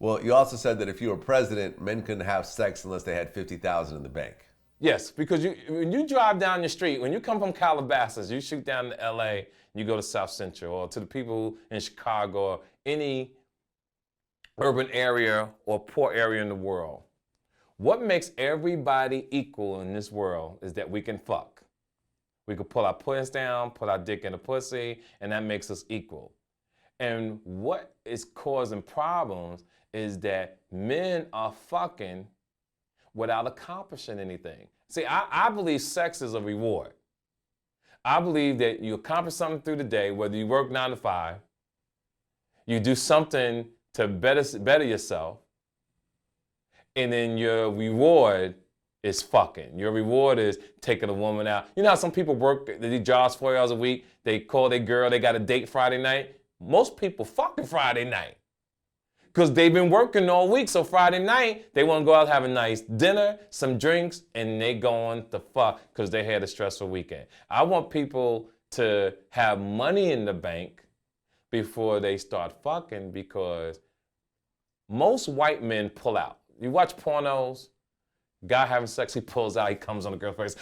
Well, you also said that if you were president, men couldn't have sex unless they had $50,000 in the bank. Yes, because when you drive down the street, when you come from Calabasas, you shoot down to LA, you go to South Central, or to the people in Chicago, or any urban area or poor area in the world. What makes everybody equal in this world is that we can fuck. We can pull our pants down, put our dick in the pussy, and that makes us equal. And what is causing problems is that men are fucking without accomplishing anything. See, I believe sex is a reward. I believe that you accomplish something through the day, whether you work 9 to 5, you do something to better yourself, and then your reward is fucking. Your reward is taking a woman out. You know how some people work, they do jobs 4 hours a week, they call their girl, they got a date Friday night? Most people fucking Friday night because they've been working all week. So Friday night, they want to go out, have a nice dinner, some drinks, and they going to fuck because they had a stressful weekend. I want people to have money in the bank before they start fucking because most white men pull out. You watch pornos, guy having sex, he pulls out, he comes on the girl's face.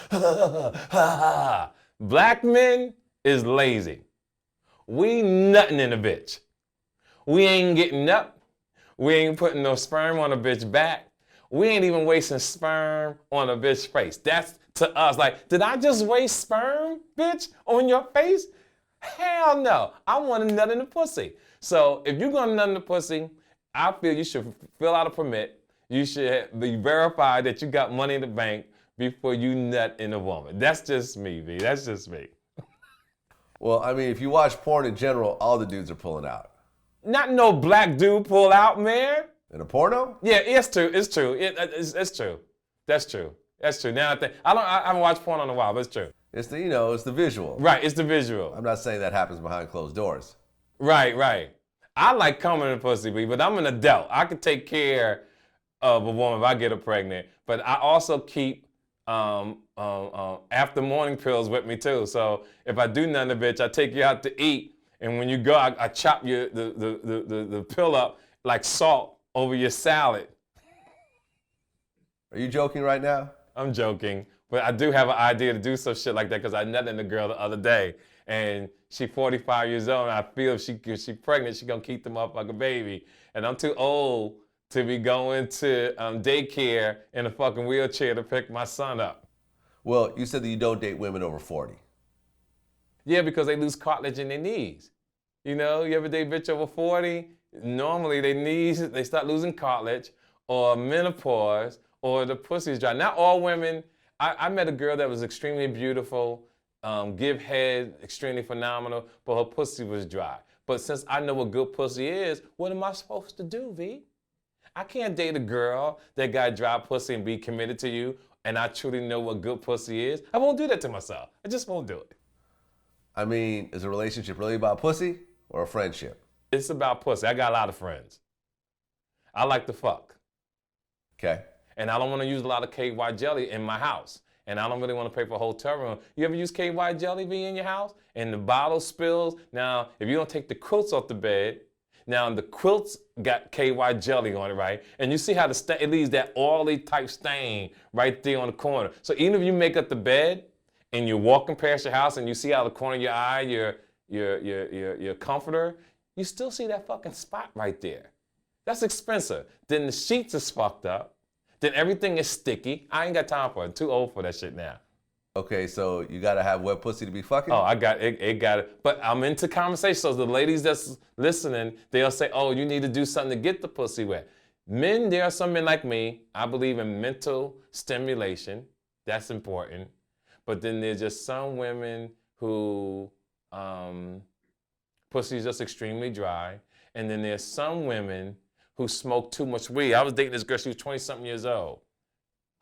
Black men is lazy. We nutting in a bitch. We ain't getting up. We ain't putting no sperm on a bitch back. We ain't even wasting sperm on a bitch face. That's to us like, did I just waste sperm, bitch, on your face? Hell no. I want to nut in the pussy. So if you're gonna nut in the pussy, I feel you should fill out a permit. You should be verified that you got money in the bank before you nut in a woman. That's just me, V. That's just me. Well, I mean, if you watch porn in general, all the dudes are pulling out. Not no black dude pull out, man. In a porno? Yeah, it's true. It's true. It's true. That's true. That's true. Now I haven't watched porn in a while, but it's true. It's the, it's the visual. Right, it's the visual. I'm not saying that happens behind closed doors. Right. I like coming in the pussy, but I'm an adult. I can take care of a woman if I get her pregnant, but I also keep after morning pills with me too. So if I do nothing, bitch, I take you out to eat, and when you go, I chop the pill up like salt over your salad. Are you joking right now? I'm joking, but I do have an idea to do some shit like that because I nutted the girl the other day, and she's 45 years old, and I feel if she's pregnant, she's gonna keep the motherfucking baby, and I'm too old to be going to daycare in a fucking wheelchair to pick my son up. Well, you said that you don't date women over 40. Yeah, because they lose cartilage in their knees. You know, you ever date a bitch over 40? Normally their knees, they start losing cartilage or menopause or the pussy's dry. Not all women. I met a girl that was extremely beautiful, give head, extremely phenomenal, but her pussy was dry. But since I know what good pussy is, what am I supposed to do, V? I can't date a girl that got dry pussy and be committed to you, and I truly know what good pussy is. I won't do that to myself. I just won't do it. I mean, is a relationship really about pussy or a friendship? It's about pussy. I got a lot of friends. I like to fuck. Okay. And I don't want to use a lot of KY jelly in my house. And I don't really want to pay for a hotel room. You ever use KY jelly V in your house? And the bottle spills? Now, if you don't take the quilts off the bed, now the quilts got KY jelly on it, right? And you see how it leaves that oily type stain right there on the corner. So even if you make up the bed and you're walking past your house and you see out of the corner of your eye your comforter, you still see that fucking spot right there. That's expensive. Then the sheets is fucked up. Then everything is sticky. I ain't got time for it. I'm too old for that shit now. Okay, so you gotta have wet pussy to be fucking? Oh, I got it. It got it. But I'm into conversation. So the ladies that's listening, they'll say, oh, you need to do something to get the pussy wet. Men, there are some men like me. I believe in mental stimulation. That's important. But then there's just some women who pussy is just extremely dry. And then there's some women who smoke too much weed. I was dating this girl, she was 20-something years old.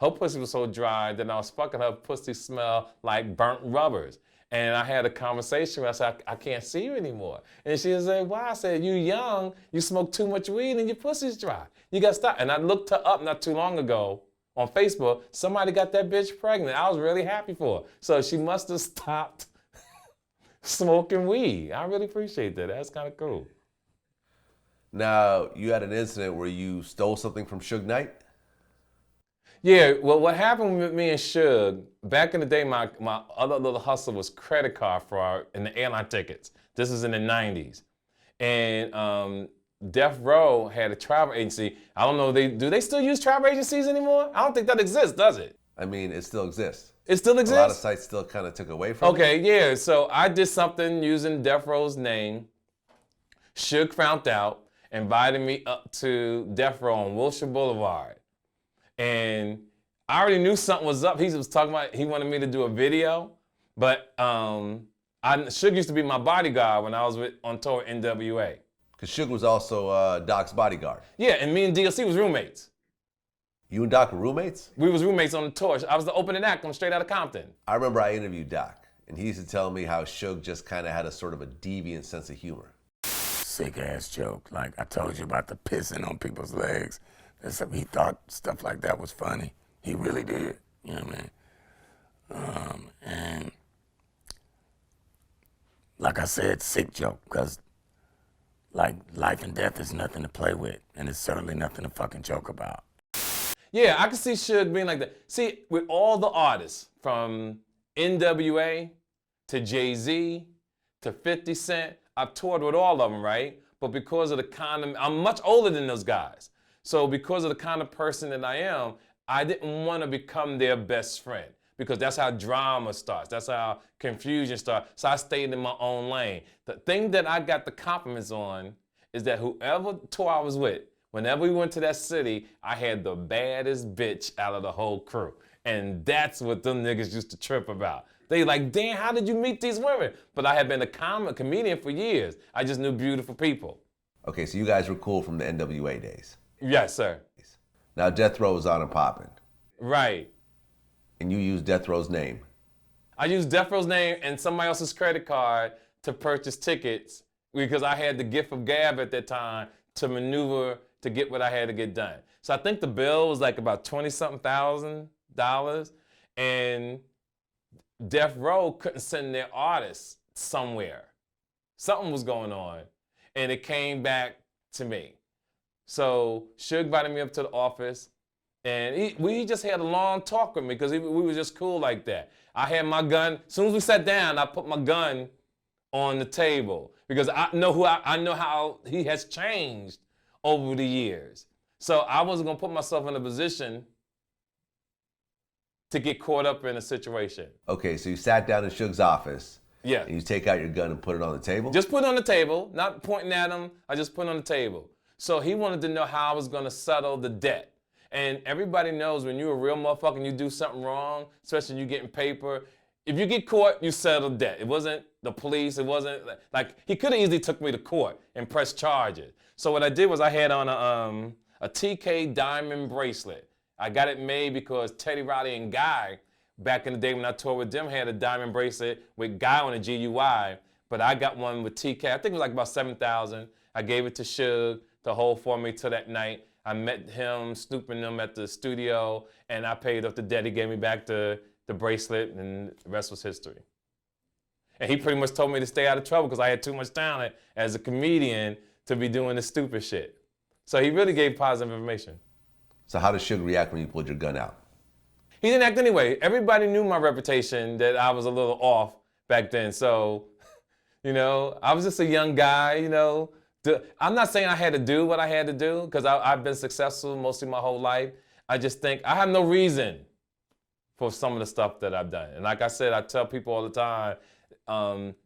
Her pussy was so dry that I was fucking her pussy smell like burnt rubbers. And I had a conversation where I said, I can't see you anymore. And she said, why? I said, you young, you smoke too much weed and your pussy's dry. You gotta stop. And I looked her up not too long ago on Facebook. Somebody got that bitch pregnant. I was really happy for her. So she must have stopped smoking weed. I really appreciate that. That's kind of cool. Now, you had an incident where you stole something from Suge Knight? Yeah, well, what happened with me and Suge, back in the day, my other little hustle was credit card fraud and the airline tickets. This is in the 90s. And Death Row had a travel agency. I don't know, do they still use travel agencies anymore? I don't think that exists, does it? I mean, it still exists. It still exists? A lot of sites still kind of took away from it. Okay, yeah, so I did something using Death Row's name. Suge found out, invited me up to Death Row on Wilshire Boulevard. And I already knew something was up. He was talking about, he wanted me to do a video, but Suge used to be my bodyguard when I was on tour with N.W.A. Because Suge was also Doc's bodyguard. Yeah, and me and D.O.C was roommates. You and Doc were roommates? We was roommates on the tour. I was the opening act on Straight Outta Compton. I remember I interviewed Doc, and he used to tell me how Suge just kind of had a sort of a deviant sense of humor. Sick ass joke. Like I told you about the pissing on people's legs. He thought stuff like that was funny. He really did. You know what I mean? And like I said, sick joke, because like life and death is nothing to play with, and it's certainly nothing to fucking joke about. Yeah, I can see Suge being like that. See, with all the artists, from N.W.A. to Jay-Z to 50 Cent, I've toured with all of them, right? But because of the kind of, I'm much older than those guys. So because of the kind of person that I am, I didn't want to become their best friend, because that's how drama starts. That's how confusion starts. So I stayed in my own lane. The thing that I got the compliments on is that whoever tour I was with, whenever we went to that city, I had the baddest bitch out of the whole crew. And that's what them niggas used to trip about. They like, damn, how did you meet these women? But I had been a comedian for years. I just knew beautiful people. Okay, so you guys were cool from the N.W.A. days. Yes, sir. Now Death Row was on and popping. Right. And you used Death Row's name. I used Death Row's name and somebody else's credit card to purchase tickets, because I had the gift of gab at that time to maneuver to get what I had to get done. So I think the bill was like about $20-something thousand, and Death Row couldn't send their artists somewhere. Something was going on, and it came back to me. So Suge invited me up to the office, and we just had a long talk with me, because we were just cool like that. I had my gun. As soon as we sat down, I put my gun on the table, because I know how he has changed over the years. So I wasn't gonna put myself in a position to get caught up in a situation. Okay, so you sat down in Suge's office. Yeah. And you take out your gun and put it on the table? Just put it on the table, not pointing at him. I just put it on the table. So he wanted to know how I was gonna settle the debt. And everybody knows when you're a real motherfucker and you do something wrong, especially when you're getting paper, if you get caught, you settle debt. It wasn't the police, it wasn't, like, he could have easily took me to court and pressed charges. So what I did was I had on a TK diamond bracelet. I got it made because Teddy Riley and Guy, back in the day when I toured with them, had a diamond bracelet with Guy on a GUI, but I got one with TK. I think it was like about 7,000. I gave it to Suge to hold for me till that night. I met him, Snoop and them at the studio, and I paid off the debt. He gave me back the bracelet, and the rest was history. And he pretty much told me to stay out of trouble because I had too much talent as a comedian to be doing this stupid shit. So he really gave positive information. So how did Suge react when you pulled your gun out? He didn't act anyway. Everybody knew my reputation, that I was a little off back then. So, you know, I was just a young guy, you know. I'm not saying I had to do what I had to do, because I've been successful mostly my whole life. I just think I have no reason for some of the stuff that I've done. And like I said, I tell people all the time,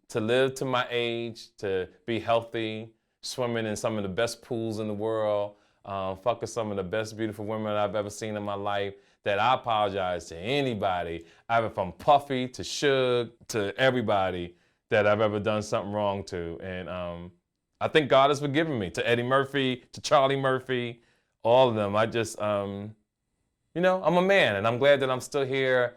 to live to my age, to be healthy, swimming in some of the best pools in the world, fucking some of the best beautiful women I've ever seen in my life, that I apologize to anybody, either from Puffy to Suge to everybody that I've ever done something wrong to. And I think God has forgiven me, to Eddie Murphy, to Charlie Murphy, all of them. I just, you know, I'm a man, and I'm glad that I'm still here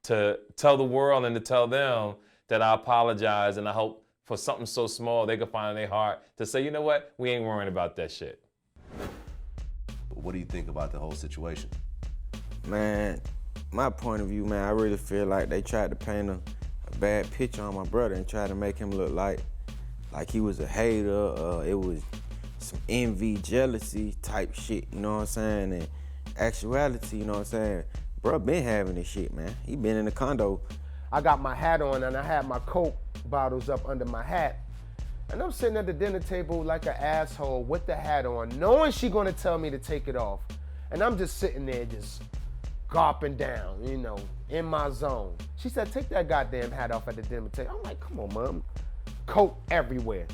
to tell the world and to tell them that I apologize, and I hope for something so small they can find in their heart to say, you know what, we ain't worrying about that shit. What do you think about the whole situation? Man, my point of view, man, I really feel like they tried to paint a bad picture on my brother and try to make him look like he was a hater. It was some envy, jealousy type shit, you know what I'm saying? And actuality, you know what I'm saying? Bro been having this shit, man. He been in the condo. I got my hat on and I had my Coke bottles up under my hat. And I'm sitting at the dinner table like an asshole with the hat on, knowing she gonna tell me to take it off. And I'm just sitting there just gawping down, you know, in my zone. She said, take that goddamn hat off at the dinner table. I'm like, come on, mom. Coke everywhere.